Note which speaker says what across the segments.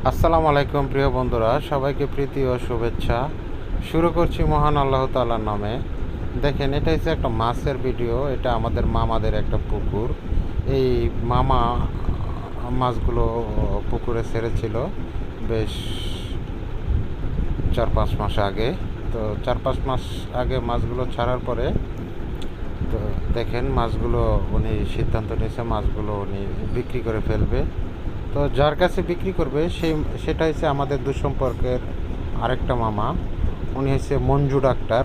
Speaker 1: আসসালামু আলাইকুম প্রিয় বন্ধুরা, সবাইকে প্রীতি ও শুভেচ্ছা। শুরু করছি মহান আল্লাহ তাআলার নামে। দেখেন, এটা হচ্ছে একটা মাছের ভিডিও। এটা আমাদের মামাদের একটা পুকুর। এই মামা মাছগুলো পুকুরে ছেড়েছিল বেশ 4-5 মাস আগে। তো 4-5 মাস আগে মাছগুলো ছাড়ার পরে তো দেখেন মাছগুলো উনি সিদ্ধান্ত নিয়েছে মাছগুলো উনি বিক্রি করে ফেলবে। তো যার কাছে বিক্রি করবে সেটা হচ্ছে আমাদের দুঃসম্পর্কের আরেকটা মামা। উনি হচ্ছে মঞ্জু ডাক্তার।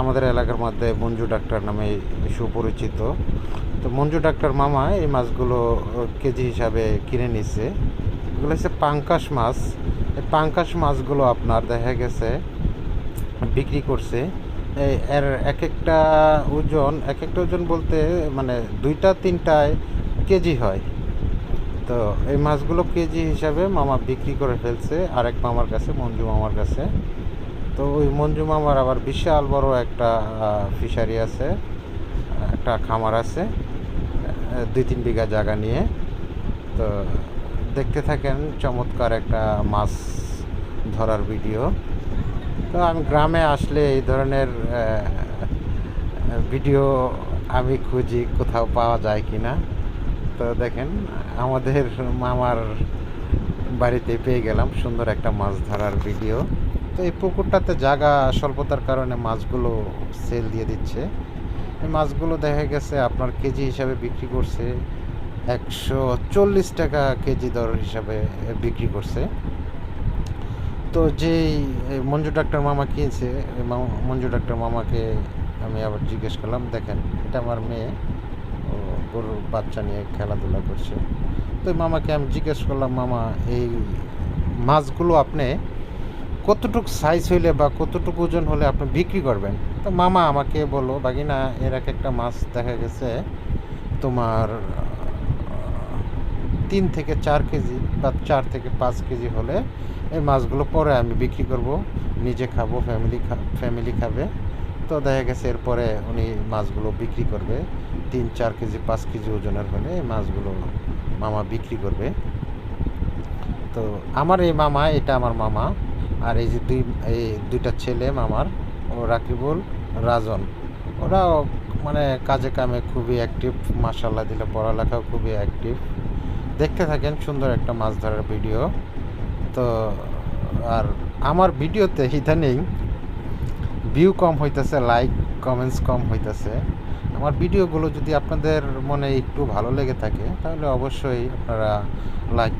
Speaker 1: আমাদের এলাকার মধ্যে মঞ্জু ডাক্তার নামে সুপরিচিত। তো মঞ্জু ডাক্তার মামা এই মাছগুলো কেজি হিসাবে কিনে নিচ্ছে। এগুলো হচ্ছে পাঙ্কাশ মাছ। এই পাঙ্কাশ মাছগুলো আপনার দেখা গেছে বিক্রি করছে। এর এক একটা ওজন বলতে মানে 2-3টায় কেজি হয়। তো এই মাছগুলো কেজি হিসাবে মামা বিক্রি করে ফেলছে আরেক মামার কাছে, মঞ্জু মামার কাছে। তো ওই মঞ্জু মামার আবার বিশাল বড় একটা ফিশারি আছে, একটা খামার আছে 2-3 বিঘা জায়গা নিয়ে। তো দেখতে থাকেন চমৎকার একটা মাছ ধরার ভিডিও। তো আমি গ্রামে আসলে এই ধরনের ভিডিও আমি খুঁজি কোথাও পাওয়া যায় কি না। তো দেখেন, আমাদের মামার বাড়িতে পেয়ে গেলাম সুন্দর একটা মাছ ধরার ভিডিও। তো এই পুকুরটাতে জায়গা স্বল্পতার কারণে মাছগুলো সেল দিয়ে দিচ্ছে। এই মাছগুলো দেখা গেছে আপনার কেজি হিসাবে বিক্রি করছে 140 টাকা কেজি দর হিসাবে বিক্রি করছে। তো যেই মঞ্জু ডাক্তার মামা কিনছে, মঞ্জু ডাক্তার মামাকে আমি আবার জিজ্ঞেস করলাম, দেখেন এটা আমার মেয়ে, ও গরুর বাচ্চা নিয়ে খেলাধুলা করছে। তো মামাকে আমি জিজ্ঞেস করলাম, মামা এই মাছগুলো আপনি কতটুকু সাইজ হইলে বা কতটুকু ওজন হলে আপনি বিক্রি করবেন? তো মামা আমাকে বললো, বাগিনা এর একটা মাছ দেখা গেছে তোমার 3 থেকে 4 কেজি বা 4 থেকে 5 কেজি হলে এই মাছগুলো পরে আমি বিক্রি করব, নিজে খাবো, ফ্যামিলি খাবে। তো দেখা গেছে এরপরে উনি মাছগুলো বিক্রি করবে 3-4 কেজি 5 কেজি ওজনের হলে এই মাছগুলো মামা বিক্রি করবে। তো আমার এই মামা, এটা আমার মামা। আর এই যে এই দুইটা ছেলে মামার, ও রাকিবুল, রাজন, ওরাও মানে কাজে কামে খুবই অ্যাক্টিভ, মাশাআল্লাহ দিলে পড়ালেখাও খুবই অ্যাক্টিভ। দেখতে থাকেন সুন্দর একটা মাছ ধরার ভিডিও। তো আর আমার ভিডিওতে ইদানিং ভিউ কম হইতেছে, লাইক কমেন্টস কম হইতেছে। আমার ভিডিওগুলো যদি আপনাদের মনে একটু ভালো লেগে থাকে তাহলে অবশ্যই আপনারা লাইক